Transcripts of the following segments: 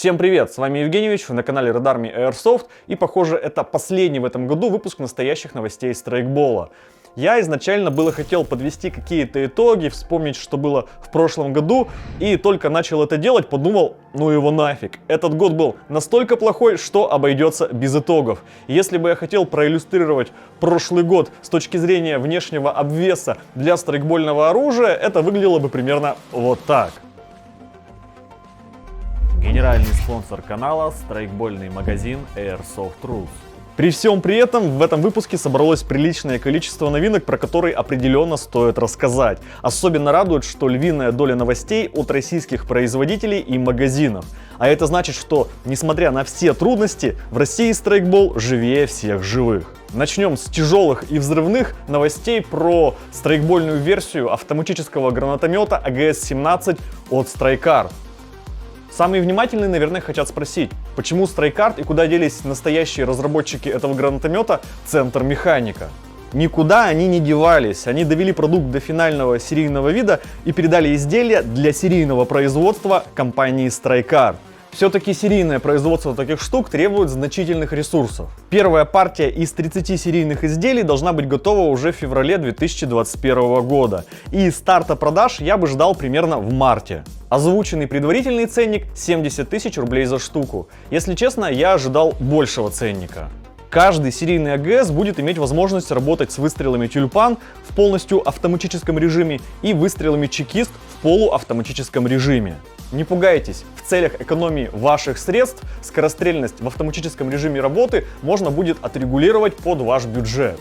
Всем привет, с вами Евгеньевич, вы на канале Red Army Airsoft, и похоже это последний в этом году выпуск настоящих новостей страйкбола. Я изначально хотел подвести какие-то итоги, вспомнить, что было в прошлом году, и только начал это делать, подумал, ну его нафиг. Этот год был настолько плохой, что обойдется без итогов. И если бы я хотел проиллюстрировать прошлый год с точки зрения внешнего обвеса для страйкбольного оружия, это выглядело бы примерно вот так. Генеральный спонсор канала – страйкбольный магазин Airsoft Rules. При всем при этом в этом выпуске собралось приличное количество новинок, про которые определенно стоит рассказать. Особенно радует, что львиная доля новостей от российских производителей и магазинов. А это значит, что, несмотря на все трудности, в России страйкбол живее всех живых. Начнем с тяжелых и взрывных новостей про страйкбольную версию автоматического гранатомета AGS-17 от StrikeArt. Самые внимательные, наверное, хотят спросить, почему StrikeArt и куда делись настоящие разработчики этого гранатомета Центр Механика. Никуда они не девались, они довели продукт до финального серийного вида и передали изделие для серийного производства компании StrikeArt. Все-таки серийное производство таких штук требует значительных ресурсов. Первая партия из 30 серийных изделий должна быть готова уже в феврале 2021 года. И старта продаж я бы ждал примерно в марте. Озвученный предварительный ценник 70 тысяч рублей за штуку. Если честно, я ожидал большего ценника. Каждый серийный АГС будет иметь возможность работать с выстрелами тюльпан в полностью автоматическом режиме и выстрелами чекист в полуавтоматическом режиме. Не пугайтесь, в целях экономии ваших средств скорострельность в автоматическом режиме работы можно будет отрегулировать под ваш бюджет.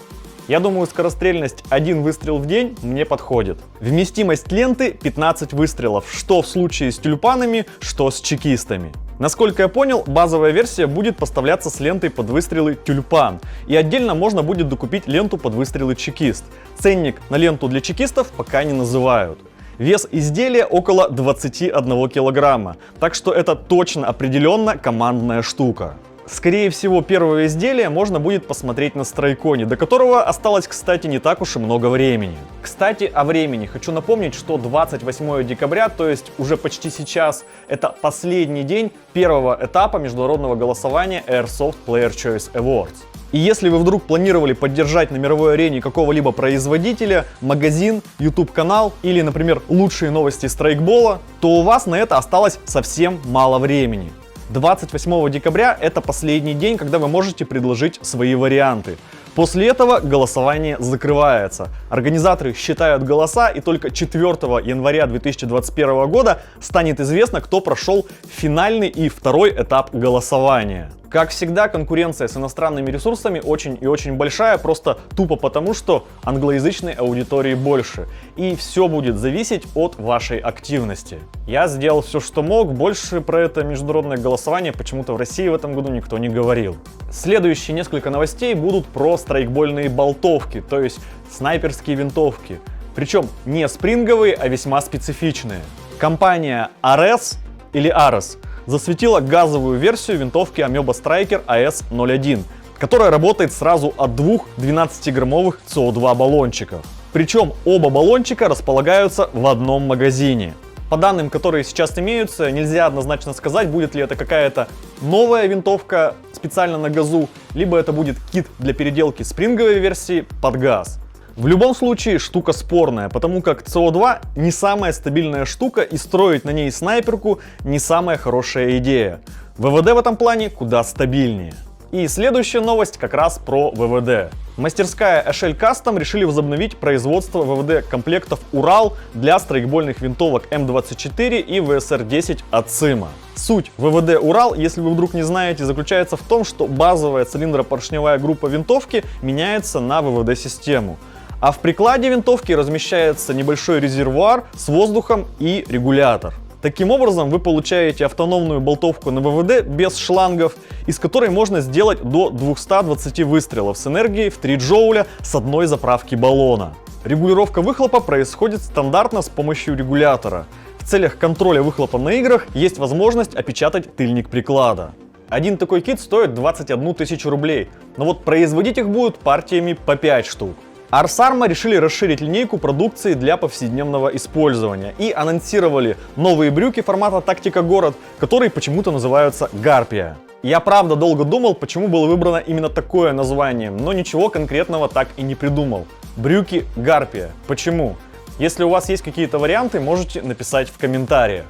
Я думаю, скорострельность 1 выстрел в день мне подходит. Вместимость ленты 15 выстрелов, что в случае с тюльпанами, что с чекистами. Насколько я понял, базовая версия будет поставляться с лентой под выстрелы тюльпан. И отдельно можно будет докупить ленту под выстрелы чекист. Ценник на ленту для чекистов пока не называют. Вес изделия около 21 килограмма, так что это точно определенно командная штука. Скорее всего, первое изделие можно будет посмотреть на Страйконе, до которого осталось, кстати, не так уж и много времени. Кстати, о времени. Хочу напомнить, что 28 декабря, то есть уже почти сейчас, это последний день первого этапа международного голосования Airsoft Player Choice Awards. И если вы вдруг планировали поддержать на мировой арене какого-либо производителя, магазин, YouTube-канал или, например, лучшие новости страйкбола, то у вас на это осталось совсем мало времени. 28 декабря это последний день, когда вы можете предложить свои варианты. После этого голосование закрывается. Организаторы считают голоса, и только 4 января 2021 года станет известно, кто прошел финальный и второй этап голосования. Как всегда, конкуренция с иностранными ресурсами очень и очень большая, просто тупо потому, что англоязычной аудитории больше. И все будет зависеть от вашей активности. Я сделал все, что мог, больше про это международное голосование почему-то в России в этом году никто не говорил. Следующие несколько новостей будут про страйкбольные болтовки, то есть снайперские винтовки. Причем не спринговые, а весьма специфичные. Компания Ares или Ares засветила газовую версию винтовки Amoeba Striker AS-01, которая работает сразу от двух 12-граммовых СО2 баллончиков. Причем оба баллончика располагаются в одном магазине. По данным, которые сейчас имеются, нельзя однозначно сказать, будет ли это какая-то новая винтовка специально на газу, либо это будет кит для переделки спринговой версии под газ. В любом случае штука спорная, потому как СО2 не самая стабильная штука и строить на ней снайперку не самая хорошая идея. ВВД в этом плане куда стабильнее. И следующая новость как раз про ВВД. Мастерская Эшель Custom решили возобновить производство ВВД комплектов Урал для страйкбольных винтовок М24 и ВСР-10 от СИМа. Суть ВВД Урал, если вы вдруг не знаете, заключается в том, что базовая цилиндропоршневая группа винтовки меняется на ВВД-систему. А в прикладе винтовки размещается небольшой резервуар с воздухом и регулятор. Таким образом, вы получаете автономную болтовку на ВВД без шлангов, из которой можно сделать до 220 выстрелов с энергией в 3 джоуля с одной заправки баллона. Регулировка выхлопа происходит стандартно с помощью регулятора. В целях контроля выхлопа на играх есть возможность опечатать тыльник приклада. Один такой кит стоит 21 тысячу рублей, но вот производить их будут партиями по 5 штук. Ars Arma решили расширить линейку продукции для повседневного использования и анонсировали новые брюки формата Тактика Город, которые почему-то называются Гарпия. Я правда долго думал, почему было выбрано именно такое название, но ничего конкретного так и не придумал. Брюки Гарпия. Почему? Если у вас есть какие-то варианты, можете написать в комментариях.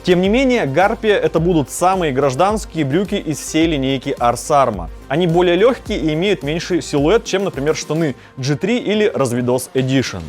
Тем не менее, Гарпия это будут самые гражданские брюки из всей линейки Ars Arma. Они более легкие и имеют меньший силуэт, чем, например, штаны G3 или Развидос Edition.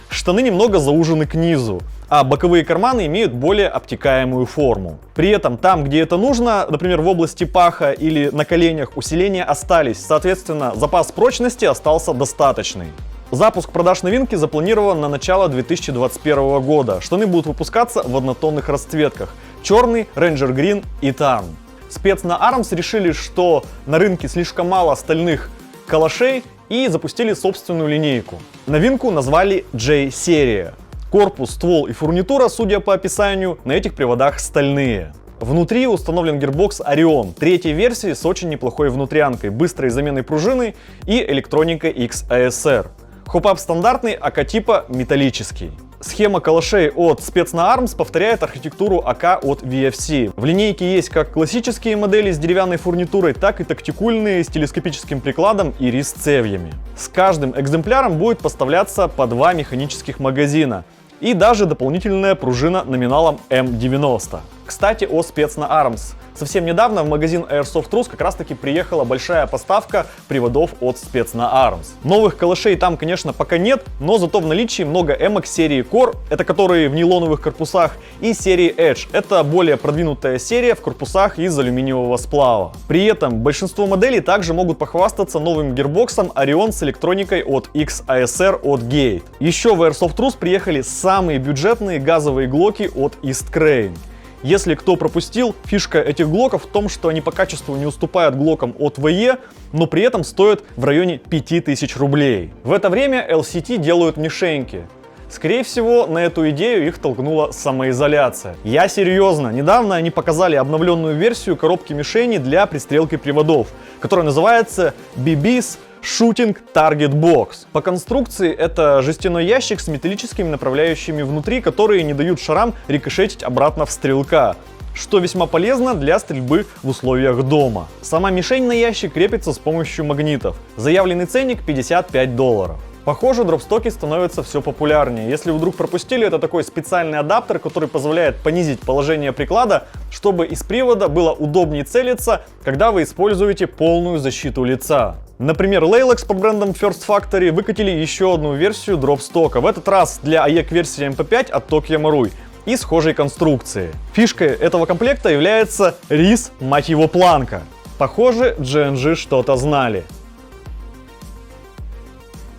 Штаны немного заужены к низу, а боковые карманы имеют более обтекаемую форму. При этом там, где это нужно, например, в области паха или на коленях, усиления остались, соответственно, запас прочности остался достаточный. Запуск продаж новинки запланирован на начало 2021 года. Штаны будут выпускаться в однотонных расцветках: черный, Ranger Green и Tan. Спец на Arms решили, что на рынке слишком мало стальных калашей, и запустили собственную линейку. Новинку назвали J-серия. Корпус, ствол и фурнитура, судя по описанию, на этих приводах стальные. Внутри установлен гирбокс Orion третьей версии с очень неплохой внутрянкой, быстрой заменой пружины и электроникой XASR. Хоп-ап стандартный, АК типа металлический. Схема калашей от Спец на Arms повторяет архитектуру АК от VFC. В линейке есть как классические модели с деревянной фурнитурой, так и тактикульные с телескопическим прикладом и ризцевьями. С каждым экземпляром будет поставляться по 2 механических магазина и даже дополнительная пружина номиналом М90. Кстати, о Спец на Arms. Совсем недавно в магазин Airsoft Rus как раз таки приехала большая поставка приводов от Спец на Arms. Новых калашей там, конечно, пока нет, но зато в наличии много эмок серии Core, это которые в нейлоновых корпусах, и серии Edge, это более продвинутая серия в корпусах из алюминиевого сплава. При этом большинство моделей также могут похвастаться новым гирбоксом Orion с электроникой от XASR от Gate. Еще в Airsoft Rus приехали самые бюджетные газовые глоки от East Crane. Если кто пропустил, фишка этих глоков в том, что они по качеству не уступают глокам от VE, но при этом стоят в районе 5000 рублей. В это время LCT делают мишеньки. Скорее всего, на эту идею их толкнула самоизоляция. Я серьезно, недавно они показали обновленную версию коробки мишени для пристрелки приводов, которая называется BB's Shooting Target Box. По конструкции это жестяной ящик с металлическими направляющими внутри, которые не дают шарам рикошетить обратно в стрелка, что весьма полезно для стрельбы в условиях дома. Сама мишень на ящик крепится с помощью магнитов. Заявленный ценник $55. Похоже, дропстоки становятся все популярнее. Если вы вдруг пропустили, это такой специальный адаптер, который позволяет понизить положение приклада, чтобы из привода было удобнее целиться, когда вы используете полную защиту лица. Например, Laylex под брендом First Factory выкатили еще одну версию дропстока, в этот раз для AEG версии MP5 от Tokyo Marui и схожей конструкции. Фишкой этого комплекта является риз, мать его, планка. Похоже, GNG что-то знали.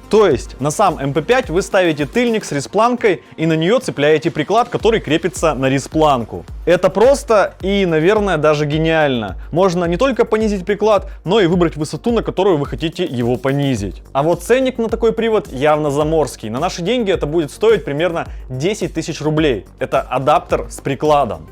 То есть на сам MP5 вы ставите тыльник с ризпланкой и на нее цепляете приклад, который крепится на ризпланку. Это просто и, наверное, даже гениально. Можно не только понизить приклад, но и выбрать высоту, на которую вы хотите его понизить. А вот ценник на такой привод явно заморский. На наши деньги это будет стоить примерно 10 тысяч рублей. Это адаптер с прикладом,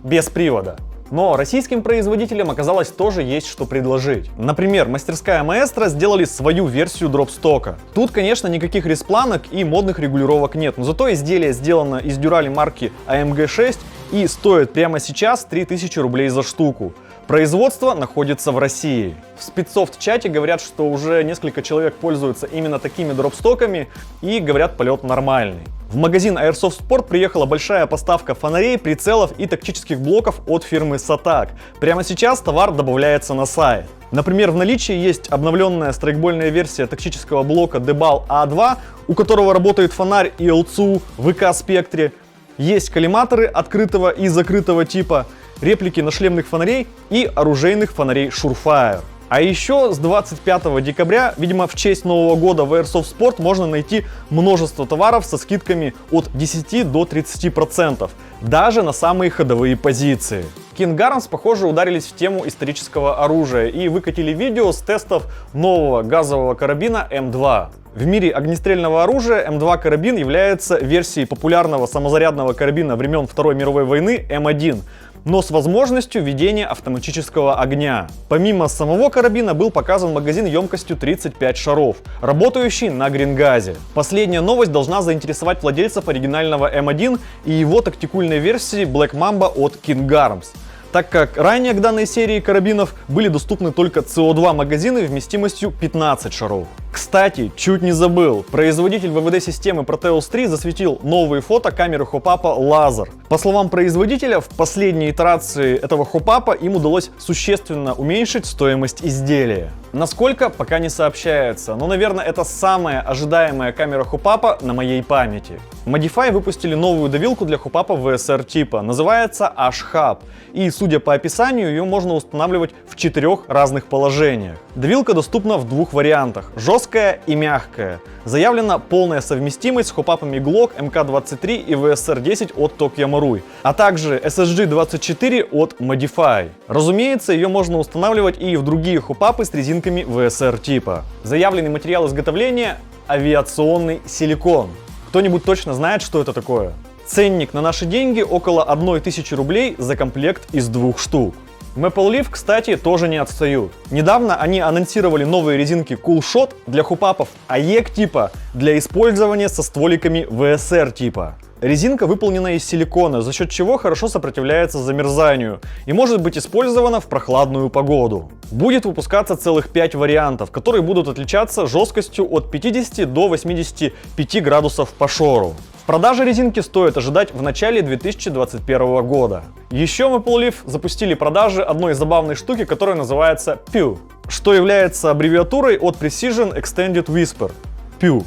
без привода. Но российским производителям оказалось тоже есть что предложить. Например, мастерская Маэстро сделали свою версию дропстока. Тут, конечно, никаких ризпланок и модных регулировок нет, но зато изделие сделано из дюрали марки AMG6 и стоит прямо сейчас 3000 рублей за штуку. Производство находится в России. В спецсофт-чате говорят, что уже несколько человек пользуются именно такими дропстоками и говорят, полет нормальный. В магазин Airsoft Sport приехала большая поставка фонарей, прицелов и тактических блоков от фирмы Satak. Прямо сейчас товар добавляется на сайт. Например, в наличии есть обновленная страйкбольная версия тактического блока Debal A2, у которого работает фонарь и ЛЦУ в ВК-спектре. Есть коллиматоры открытого и закрытого типа, реплики нашлемных фонарей и оружейных фонарей Surefire. А еще с 25 декабря, видимо в честь Нового года, в Airsoft Sport можно найти множество товаров со скидками от 10 до 30%, даже на самые ходовые позиции. King Arms, похоже, ударились в тему исторического оружия и выкатили видео с тестов нового газового карабина М2. В мире огнестрельного оружия М2 карабин является версией популярного самозарядного карабина времен Второй мировой войны М1. но с возможностью ведения автоматического огня. Помимо самого карабина был показан магазин емкостью 35 шаров, работающий на грингазе. Последняя новость должна заинтересовать владельцев оригинального М1 и его тактикульной версии Black Mamba от King Arms, так как ранее к данной серии карабинов были доступны только CO2 магазины вместимостью 15 шаров. Кстати, чуть не забыл, производитель ВВД-системы Proteus 3 засветил новые фото камеры хопапа Laser. По словам производителя, в последней итерации этого хопапа им удалось существенно уменьшить стоимость изделия. Насколько, пока не сообщается, но, наверное, это самая ожидаемая камера хопапа на моей памяти. Modify выпустили новую давилку для хопапа VSR типа, называется H-Hub, и, судя по описанию, ее можно устанавливать в 4 разных положениях. Давилка доступна в 2 вариантах – жесткая и мягкая. Заявлена полная совместимость с хопапами Glock, MK23 и VSR-10 от Tokyo Marui, а также SSG-24 от Modify. Разумеется, ее можно устанавливать и в другие хопапы с резинками VSR типа. Заявленный материал изготовления – авиационный силикон. Кто-нибудь точно знает, что это такое? Ценник на наши деньги около 1000 рублей за комплект из 2 штук. Maple Leaf, кстати, тоже не отстают. Недавно они анонсировали новые резинки Cool Shot для хопапов AEG типа для использования со стволиками VSR типа. Резинка выполнена из силикона, за счет чего хорошо сопротивляется замерзанию и может быть использована в прохладную погоду. Будет выпускаться целых 5 вариантов, которые будут отличаться жесткостью от 50 до 85 градусов по шору. В продаже резинки стоит ожидать в начале 2021 года. Еще Maple Leaf запустили продажи одной забавной штуки, которая называется PEW, что является аббревиатурой от Precision Extended Whisper – PEW.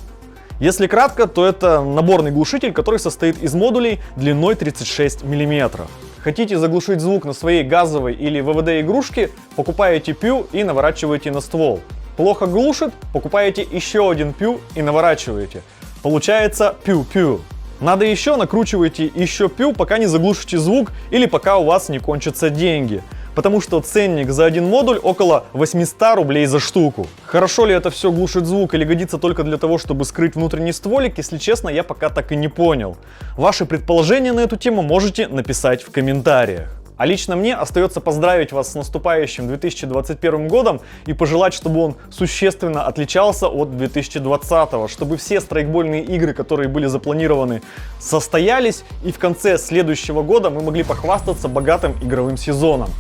Если кратко, то это наборный глушитель, который состоит из модулей длиной 36 мм. Хотите заглушить звук на своей газовой или ВВД игрушке, покупаете PEW и наворачиваете на ствол. Плохо глушит, покупаете еще один PEW и наворачиваете. Получается PEW-PEW. Надо еще, накручивайте еще PEW, пока не заглушите звук или пока у вас не кончатся деньги. Потому что ценник за один модуль около 800 рублей за штуку. Хорошо ли это все глушит звук или годится только для того, чтобы скрыть внутренний стволик, если честно, я пока так и не понял. Ваши предположения на эту тему можете написать в комментариях. А лично мне остается поздравить вас с наступающим 2021 годом и пожелать, чтобы он существенно отличался от 2020, чтобы все страйкбольные игры, которые были запланированы, состоялись, и в конце следующего года мы могли похвастаться богатым игровым сезоном.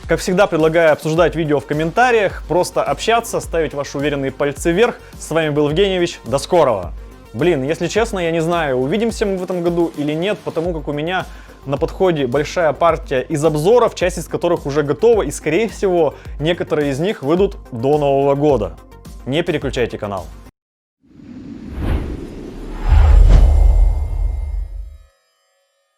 Как всегда, предлагаю обсуждать видео в комментариях, просто общаться, ставить ваши уверенные пальцы вверх. С вами был Евгеньевич, до скорого! Блин, если честно, я не знаю, увидимся мы в этом году или нет, потому как у меня на подходе большая партия из обзоров, часть из которых уже готова, и скорее всего некоторые из них выйдут до Нового года. Не переключайте канал.